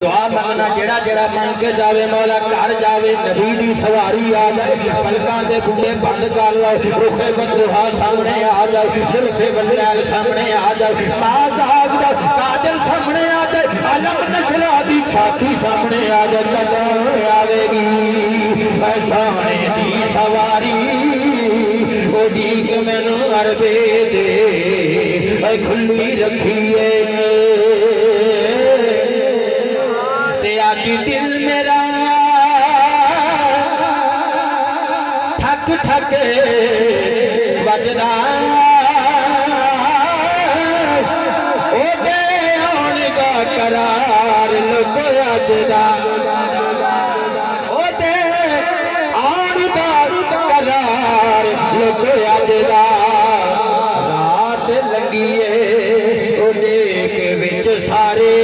दुआ मंगना जेड़ा जेड़ा मंग के जावे मौला घर जावे नबी दी सवारी आ जाए पलकां दे बूहे बंद कर लो रुखे बदुहा सामने आ जाए जुल्फे बल्लैल सामने आ जाए माज़ाग दा काजल सामने आ जाए अलम नशरा दी छाती सामने आ जाए कदम आवेगी सोने दी सवारी ओ डीक मैनू अरबे दे खुली रखिए आज दिल मेरा ठक ठक बजदा ओ दे आने का करार लोग अजदा ओ दे आने का करार लोग अजदा रात लगी है ओ देख विच सारे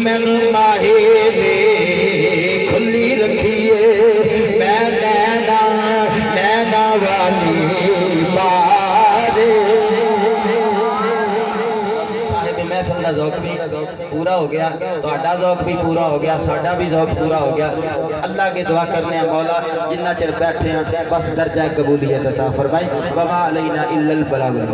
मैनू माहे ने खुली रखिए मैं नैना नैना वाली बारे साहिब महफिल का ज़ौक़ भी पूरा हो गया तुहाडा ज़ौक़ भी पूरा हो गया साडा भी ज़ौक़ पूरा हो गया अल्लाह की दुआ करने मौला जिन्ना चिर बैठे हैं बस दर्जा कबूलियत अता फरमाए वमा अलैना इल्लल बलागुल।